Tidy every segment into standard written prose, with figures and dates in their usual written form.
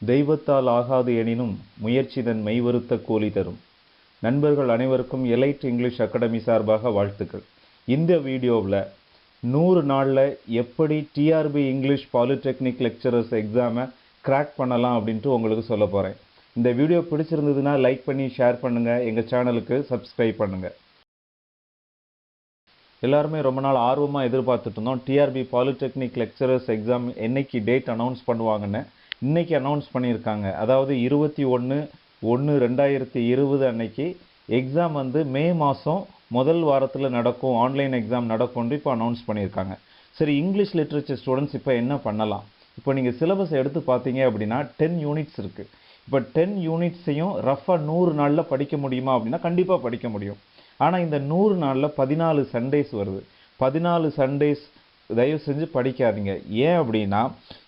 தெய்வத்தால் ஆகாது எனினும் முயற்சிதன் மெய்வருத்த கூலி தரும். நண்பர்கள் அனைவருக்கும் எலைட் இங்கிலீஷ் அகாடமி சார்பாக வாழ்த்துக்கள். இந்த வீடியோவில் 100 நாளில் எப்படி TRB இங்கிலீஷ் பாலிடெக்னிக் லெக்சரர்ஸ் எக்ஸாமை கிராக் பண்ணலாம் அப்படின்ட்டு உங்களுக்கு சொல்ல போகிறேன். இந்த வீடியோ பிடிச்சிருந்ததுன்னா லைக் பண்ணி ஷேர் பண்ணுங்கள், எங்கள் சேனலுக்கு சப்ஸ்கிரைப் பண்ணுங்கள். எல்லாருமே ரொம்ப நாள் ஆர்வமாக எதிர்பார்த்துட்டு இருந்தோம் TRB பாலிடெக்னிக் லெக்சரர்ஸ் எக்ஸாம் என்னைக்கு டேட் அனௌன்ஸ் பண்ணுவாங்கன்னு. இன்றைக்கி அனௌன்ஸ் பண்ணியிருக்காங்க. அதாவது 21/1/2020 அன்னைக்கு எக்ஸாம் மே மாதம் முதல் வாரத்தில் நடக்கும், ஆன்லைன் எக்ஸாம் நடக்கும்னு இப்போ அனௌன்ஸ் பண்ணியிருக்காங்க. சரி, இங்கிலீஷ் லிட்ரேச்சர் ஸ்டூடெண்ட்ஸ் இப்போ என்ன பண்ணலாம்? இப்போ நீங்கள் சிலபஸ் எடுத்து பார்த்தீங்க அப்படின்னா 10 யூனிட்ஸ் இருக்குது. இப்போ 10 யூனிட்ஸையும் ரஃபாக 100 நாளில் படிக்க முடியுமா அப்படின்னா கண்டிப்பாக படிக்க முடியும். ஆனால் இந்த 100 நாளில் 14 சண்டேஸ் வருது. 14 சண்டேஸ் தயவு செஞ்சு படிக்காதீங்க. ஏன் அப்படின்னா,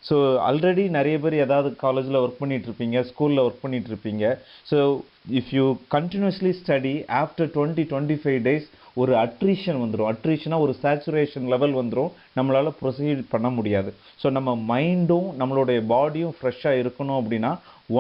ஸோ ஆல்ரெடி நிறைய பேர் ஏதாவது காலேஜில் ஒர்க் பண்ணிகிட்ருப்பீங்க, ஸ்கூலில் ஒர்க் பண்ணிகிட்ருப்பீங்க. So if you continuously study after 20-25 days ஒரு அட்ரிஷன் வந்துடும். அட்ரிஷனாக ஒரு சேச்சுரேஷன் லெவல் வந்துடும், நம்மளால் ப்ரொசீட் பண்ண முடியாது. ஸோ நம்ம மைண்டும் நம்மளுடைய பாடியும் ஃப்ரெஷ்ஷாக இருக்கணும் அப்படின்னா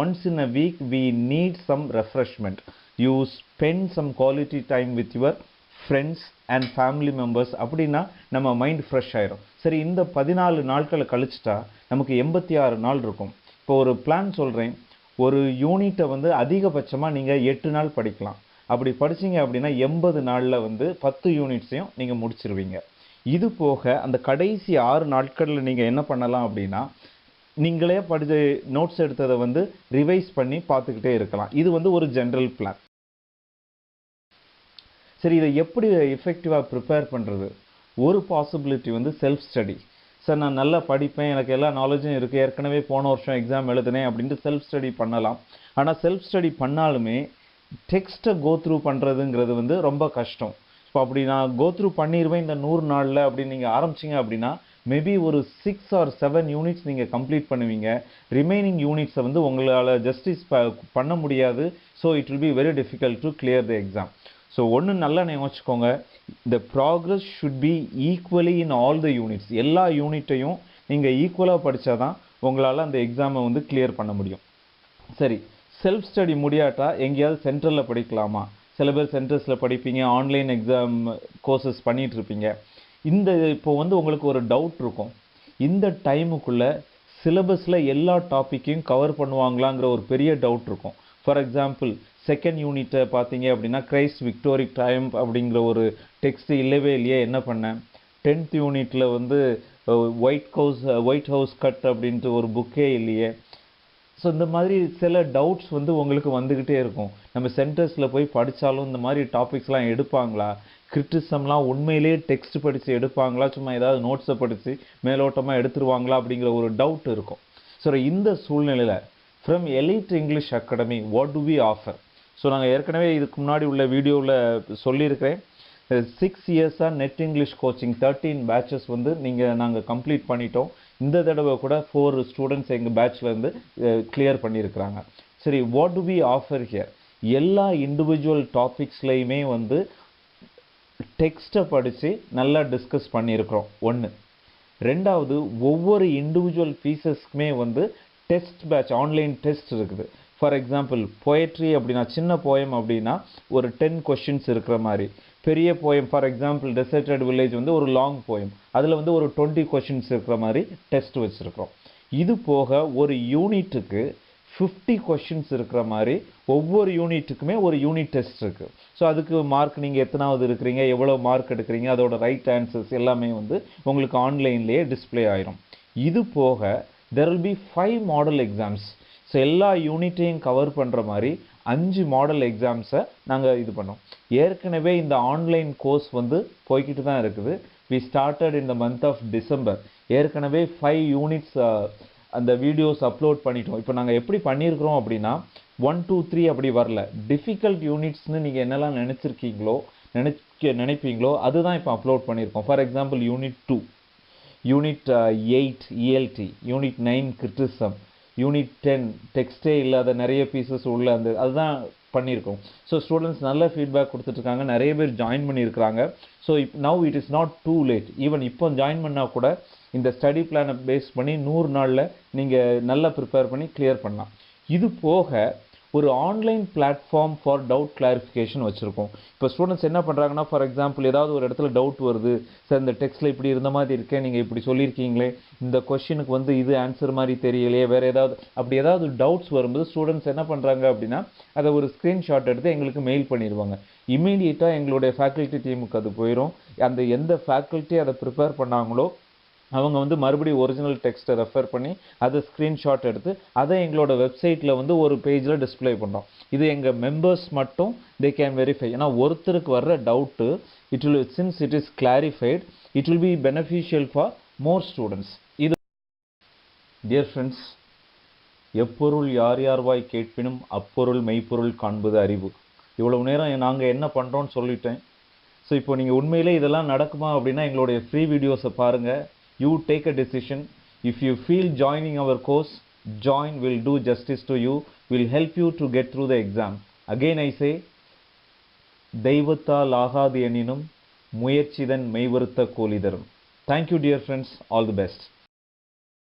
once in a week we need some refreshment. You spend some quality time with your friends and family members. அப்படின்னா நம்ம மைண்ட் ஃப்ரெஷ் ஆயிரும். சரி, இந்த 14 நாட்களை கழிச்சிட்டா நமக்கு 86 நாள் இருக்கும். இப்போ ஒரு பிளான் சொல்கிறேன். ஒரு யூனிட்டை அதிகபட்சமாக நீங்கள் 8 நாள் படிக்கலாம். அப்படி படிச்சிங்க அப்படின்னா 80 நாளில் 10 யூனிட்ஸையும் நீங்கள் முடிச்சிருவீங்க. இது போக அந்த கடைசி 6 நாட்களில் நீங்கள் என்ன பண்ணலாம் அப்படின்னா, நீங்களே படித்த நோட்ஸ் எடுத்ததை ரிவைஸ் பண்ணி பார்த்துக்கிட்டே இருக்கலாம். இது ஒரு ஜென்ரல் பிளான். சரி, இதை எப்படி எஃபெக்டிவாக ப்ரிப்பேர் பண்ணுறது? ஒரு பாசிபிலிட்டி செல்ஃப் ஸ்டடி. சார், நான் நல்லா படிப்பேன், எனக்கு எல்லா நாலேஜும் இருக்குது, ஏற்கனவே போன வருஷம் எக்ஸாம் எழுதுனேன் அப்படின்ட்டு செல்ஃப் ஸ்டடி பண்ணலாம். ஆனால் செல்ஃப் ஸ்டடி பண்ணாலுமே டெக்ஸ்ட்டை கோத்ரூ பண்ணுறதுங்கிறது ரொம்ப கஷ்டம். இப்போ அப்படி நான் கோத்ரூ பண்ணிடுவேன் இந்த 100 நாளில் அப்படின்னு நீங்கள் ஆரம்பிச்சிங்க அப்படின்னா மேபி ஒரு 6 or 7 யூனிட்ஸ் நீங்கள் கம்ப்ளீட் பண்ணுவீங்க. ரிமைனிங் யூனிட்ஸை உங்களால் ஜஸ்டிஸ் பண்ண முடியாது. So it will be very difficult to clear the exam. So ஒன்று நல்லா ஞாபகம், the progress should be equally in all the units. எல்லா யூனிட்டையும் நீங்கள் ஈக்குவலாக படித்தா தான் உங்களால் அந்த எக்ஸாமை கிளியர் பண்ண முடியும். சரி, செல்ஃப் ஸ்டடி முடியாட்டா எங்கேயாவது சென்டரில் படிக்கலாமா? சில பேர் சென்டர்ஸில் படிப்பீங்க, ஆன்லைன் எக்ஸாம் கோர்சஸ் பண்ணிகிட்ருப்பீங்க. இப்போ உங்களுக்கு ஒரு டவுட் இருக்கும், இந்த டைமுக்குள்ளே சிலபஸில் எல்லா டாப்பிக்கையும் கவர் பண்ணுவாங்களாங்கிற ஒரு பெரிய டவுட் இருக்கும். ஃபார் எக்ஸாம்பிள், செகண்ட் யூனிட்டை பார்த்தீங்க அப்படின்னா கிரைஸ்ட் விக்டோரிக் ட்ரையம்ப் அப்படிங்கிற ஒரு டெக்ஸ்ட் இல்லவே இல்லையே, என்ன பண்ணேன்? 10th யூனிட்டில் ஒயிட் ஹவுஸ் கட் அப்படின்ட்டு ஒரு புக்கே இல்லையே. ஸோ இந்த மாதிரி சில டவுட்ஸ் உங்களுக்கு வந்துக்கிட்டே இருக்கும். நம்ம சென்டர்ஸில் போய் படித்தாலும் இந்த மாதிரி டாபிக்ஸ்லாம் எடுப்பாங்களா? கிரிட்டிசம்லாம் உண்மையிலேயே டெக்ஸ்ட் படித்து எடுப்பாங்களா? சும்மா ஏதாவது நோட்ஸை படித்து மேலோட்டமாக எடுத்துருவாங்களா? அப்படிங்கிற ஒரு டவுட் இருக்கும். ஸோ இந்த சூழ்நிலையில் from Elite English Academy what do we offer? So நாங்கள் ஏற்கனவே இதுக்கு முன்னாடி உள்ள வீடியோவில் சொல்லியிருக்கிறேன். 6 இயர்ஸாக நெட் இங்கிலீஷ் கோச்சிங் 13 பேட்சஸ் நாங்கள் கம்ப்ளீட் பண்ணிட்டோம். இந்த தடவை கூட 4 ஸ்டூடெண்ட்ஸ் எங்கள் பேட்ச்லேருந்து கிளியர் பண்ணியிருக்கிறாங்க. சரி, what do we offer here? எல்லா இண்டிவிஜுவல் டாபிக்ஸ்லையுமே டெக்ஸ்ட்டை படித்து நல்லா டிஸ்கஸ் பண்ணியிருக்கிறோம். ஒன்று. ரெண்டாவது, ஒவ்வொரு இண்டிவிஜுவல் பீசஸ்க்குமே டெஸ்ட் பேட்ச், ஆன்லைன் டெஸ்ட் இருக்குது. ஃபார் எக்ஸாம்பிள், போயட்ரி அப்படின்னா, சின்ன போயம் அப்படின்னா ஒரு 10 கொஷின்ஸ் இருக்கிற மாதிரி. பெரிய poem, for example deserted village ஒரு லாங் போயம், அதில் ஒரு 20 கொஷின்ஸ் இருக்கிற மாதிரி டெஸ்ட் வச்சுருக்கிறோம். இது போக ஒரு யூனிட்டுக்கு 50 கொஷின்ஸ் இருக்கிற மாதிரி ஒவ்வொரு யூனிட்டுக்குமே ஒரு யூனிட் டெஸ்ட் இருக்குது. ஸோ அதுக்கு மார்க், நீங்கள் எத்தனாவது இருக்கிறீங்க, எவ்வளோ மார்க் எடுக்கிறீங்க, அதோட ரைட் ஆன்சர்ஸ் எல்லாமே உங்களுக்கு ஆன்லைன்லேயே டிஸ்பிளே ஆயிரும். இது போக there will be 5 model exams. So எல்லா யூனிட்டையும் கவர் பண்ணுற மாதிரி 5 மாடல் எக்ஸாம்ஸை நாங்கள் இது பண்ணோம். ஏற்கனவே இந்த ஆன்லைன் கோர்ஸ் போய்கிட்டு தான் இருக்குது. we started in the month of December. ஏற்கனவே 5 யூனிட்ஸ் அந்த வீடியோஸ் அப்லோட் பண்ணிட்டோம். இப்போ நாங்கள் எப்படி பண்ணியிருக்கிறோம் அப்படின்னா 1, 2, 3 அப்படி வரல. டிஃபிகல்ட் யூனிட்ஸ்னு நீங்கள் என்னெல்லாம் நினைப்பீங்களோ அதுதான் இப்போ அப்லோட் பண்ணியிருக்கோம். For example, unit 2, unit 8 ELT, unit 9 criticism, unit 10 டெக்ஸ்டே இல்லாத நிறைய பீசஸ் உள்ள அதுதான் பண்ணியிருக்கோம். ஸோ ஸ்டூடெண்ட்ஸ் நல்ல ஃபீட்பேக் கொடுத்துட்ருக்காங்க, நிறைய பேர் ஜாயின் பண்ணியிருக்கிறாங்க. So now it is not too late. Even இப்போ ஜாயின் பண்ணால் கூட இந்த ஸ்டடி பிளானை பேஸ் பண்ணி 100 நாளில் நீங்கள் நல்லா ப்ரிப்பேர் பண்ணி கிளியர் பண்ணலாம். இது போக ஒரு online platform for doubt clarification வச்சுருக்கோம். இப்போ ஸ்டூடெண்ட்ஸ் என்ன பண்ணுறாங்கன்னா, ஃபார் எக்ஸாம்பிள் ஏதாவது ஒரு இடத்துல டவுட் வருது, சார் இந்த டெக்ஸ்ட்டில் இப்படி இருந்த மாதிரி இருக்கேன், நீங்கள் இப்படி சொல்லியிருக்கீங்களே, இந்த கொஷினுக்கு வந்து இது ஆன்சர் மாதிரி தெரியலையே, வேறு அப்படி ஏதாவது டவுட்ஸ் வரும்போது ஸ்டூடெண்ட்ஸ் என்ன பண்ணுறாங்க அப்படின்னா, அதை ஒரு ஸ்க்ரீன்ஷாட் எடுத்து எங்களுக்கு மெயில் பண்ணிடுவாங்க. இமீடியட்டாக எங்களுடைய ஃபேக்கல்ட்டி டீமுக்கு அது போயிடும். அந்த எந்த ஃபேக்கல்ட்டி அதை ப்ரிப்பேர் பண்ணாங்களோ அவங்க வந்து மறுபடியும் ஒரிஜினல் டெக்ஸ்ட்டை ரெஃபர் பண்ணி அதை ஸ்க்ரீன்ஷாட் எடுத்து அதை எங்களோட வெப்சைட்டில் வந்து ஒரு பேஜில் டிஸ்பிளே பண்ணுறோம். இது எங்கள் மெம்பர்ஸ் மட்டும் தே கேன் வெரிஃபை. ஏன்னா ஒருத்தருக்கு வர்ற doubt since it is clarified, it will be beneficial for more students. இது டியர் ஃப்ரெண்ட்ஸ், எப்பொருள் யார் யார்வாய் கேட்பினும் அப்பொருள் மெய்ப்பொருள் காண்பது அறிவு. இவ்வளவு நேரம் நாங்கள் என்ன பண்ணுறோன்னு சொல்லிட்டேன். ஸோ இப்போ நீங்கள் உண்மையிலே இதெல்லாம் நடக்குமா அப்படின்னா எங்களுடைய ஃப்ரீ வீடியோஸை பாருங்கள். You take a decision. If you feel joining our course, join, will do justice to you, will help you to get through the exam. Again I say, தெய்வத்தால் ஆகாது எனினும் முயற்சிதன் மெய்வருத்த கூலி தரும். Thank you dear friends, all the best.